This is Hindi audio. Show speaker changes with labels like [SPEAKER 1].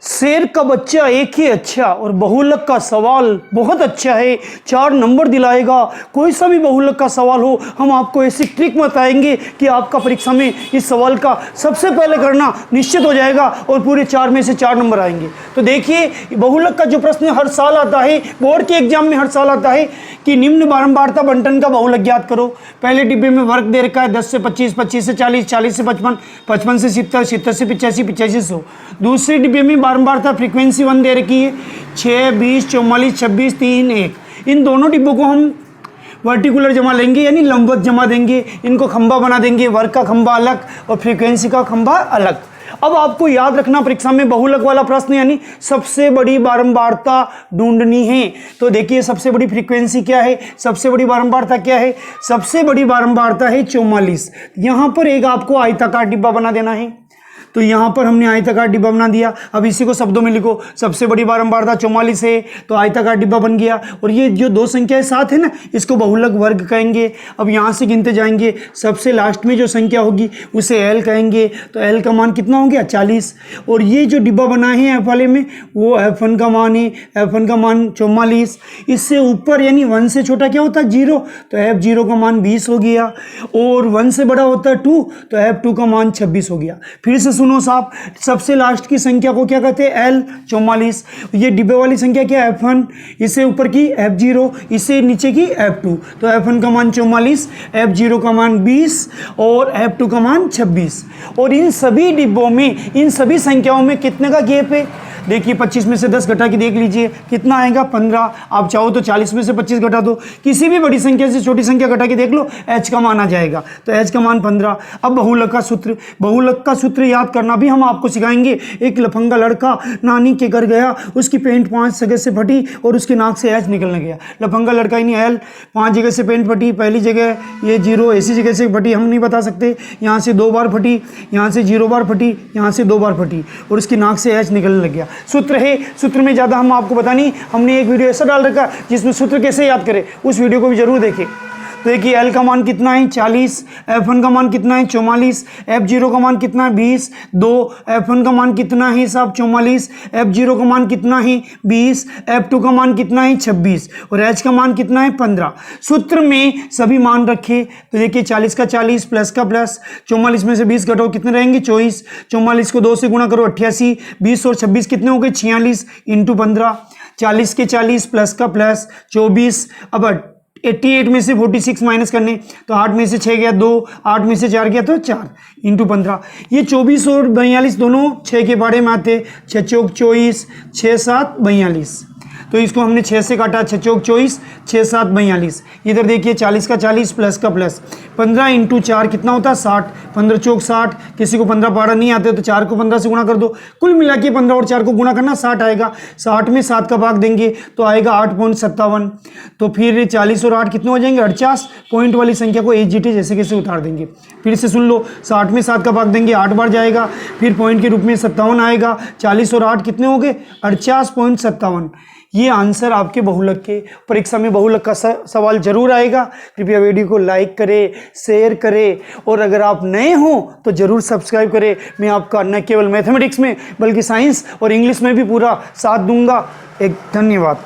[SPEAKER 1] शेर का बच्चा एक ही अच्छा और बहुलक का सवाल बहुत अच्छा है, 4 नंबर दिलाएगा। कोई सा भी बहुलक का सवाल हो, हम आपको ऐसी ट्रिक बताएंगे कि आपका परीक्षा में इस सवाल का सबसे पहले करना निश्चित हो जाएगा और पूरे 4 में से 4 नंबर आएंगे। तो देखिए, बहुलक का जो प्रश्न हर साल आता है, बोर्ड के एग्जाम में हर साल आता है कि निम्न बारंबारता बंटन का बहुलक ज्ञात करो। पहले डिब्बे में वर्ग दे रखा है 10 से 25, 25 से 40, 40 से 55, 55 से 70, 70 से 85, 85 से 100। दूसरे डिब्बे में बारंबारता फ्रीक्वेंसी 1 दे रखी है 6, 20, 44, 26, 3, 1। इन दोनों डिब्बों को हम वर्टिकुलर जमा लेंगे यानी लंबवत जमा देंगे, इनको खंबा बना देंगे, वर्ग का खंबा अलग और फ्रीक्वेंसी का खंबा अलग। अब आपको याद रखना, परीक्षा में बहुलक वाला प्रश्न यानी सबसे बड़ी बारंबारता ढूंढनी है। तो देखिए, सबसे बड़ी फ्रीक्वेंसी क्या है, सबसे बड़ी बारंबारता क्या है? सबसे बड़ी बारंबारता है 44। यहां पर एक आपको आयताकार डिब्बा बना देना है, तो यहाँ पर हमने आयताकार डिब्बा बना दिया। अब इसी को शब्दों में लिखो, सबसे बड़ी बारंबारता 44 है, तो आयताकार डिब्बा बन गया। और ये जो 2 संख्याएं साथ है ना, इसको बहुलक वर्ग कहेंगे। अब यहाँ से गिनते जाएंगे, सबसे लास्ट में जो संख्या होगी उसे एल कहेंगे। तो एल का मान कितना हो गया? 40। और ये जो डिब्बा बना है एफ वाले में, वो F1 का मान है, F1 का मान 44। इससे ऊपर यानी 1 से छोटा क्या होता है? 0, तो F0 का मान 20 हो गया। और 1 से बड़ा होता है 2, तो F2 का मान 26 हो गया। फिर से सुनो साहब, सबसे लास्ट की संख्या को क्या कहते हैं? L 44। ये डिब्बे वाली संख्या क्या है? F1। इससे ऊपर की F0, इससे नीचे की F2। तो F1 का मान 44, F0 का मान 20 और F2 का मान 26। और इन सभी डिब्बों में, इन सभी संख्याओं में कितने का गैप है? देखिए, 25 में से 10 घटा के देख लीजिए कितना आएगा? 15। आप चाहो तो 40 में से 25 घटा दो, किसी भी बड़ी संख्या से छोटी संख्या घटा के देख लो, h का मान आ जाएगा। तो h का मान 15। अब बहुलक का सूत्र, बहुलक का सूत्र याद करना भी हम आपको सिखाएंगे। एक लफंगा लड़का नानी के घर गया, उसकी पेंट 5 जगह से फटी और उसकी नाक से h निकलने गया। लफंगा लड़का यानी L, 5 जगह से पेंट फटी, पहली जगह ये 0, ऐसी जगह से फटी हम नहीं बता सकते, यहाँ से 2 बार फटी, यहाँ से 0 बार फटी, यहाँ से 2 बार फटी और उसकी नाक से h निकलने लग गया। सूत्र है, सूत्र में ज़्यादा हम आपको बता नहीं, हमने एक वीडियो ऐसा डाल रखा जिसमें सूत्र कैसे याद करें, उस वीडियो को भी जरूर देखें। तो देखिए, L का मान कितना है? 40। F1 का मान कितना है? 44। F0 का मान कितना है? 20। 2 F1 का मान कितना है साहब? 44। F0 का मान कितना है? 20। F2 का मान कितना है? 26। और H का मान कितना है? 15। सूत्र में सभी मान रखे। तो देखिए, 40 का 40, प्लस का प्लस, 44 में से 20 घटाओ, कितने रहेंगे? 24। 44 को 2 से गुणा करो, 88। 20 और 26 कितने हो गए? 46 इंटू 15। 40 के 40, प्लस का प्लस, 24। अब 88 में से 46 माइनस करने, तो 8 में से 6 गया 2, 8 में से 4 गया तो 4 इंटू 15। ये 24 और 42 दोनों 6 के बारे में आते, 6 चौक 24, 6 7 42। तो इसको हमने 6 से काटा, 6 चौक 24, 6 7 42। इधर देखिए, 40 का 40, प्लस का प्लस, 15 इंटू 4 कितना होता है? 60। 15 चौक 60। किसी को 15 पारा नहीं आते तो 4 को 15 से गुणा कर दो, कुल मिला के 15 और 4 को गुणा करना 60 आएगा। 60 में 7 का भाग देंगे तो आएगा 8.57। तो फिर 40 और 8 कितने हो जाएंगे? 48। पॉइंट वाली संख्या को एचजीटी जैसे कैसे उतार देंगे। फिर से सुन लो, 60 में 7 का भाग देंगे, 8 बार जाएगा, फिर पॉइंट के रूप में 57 आएगा। 40 और 8 कितने हो गए? 48.57। ये आंसर आपके बहुलक के परीक्षा में बहुलक का सवाल जरूर आएगा। कृपया वीडियो को लाइक करें, शेयर करें और अगर आप नए हो तो जरूर सब्सक्राइब करें। मैं आपका न केवल मैथमेटिक्स में बल्कि साइंस और इंग्लिश में भी पूरा साथ दूंगा। एक धन्यवाद।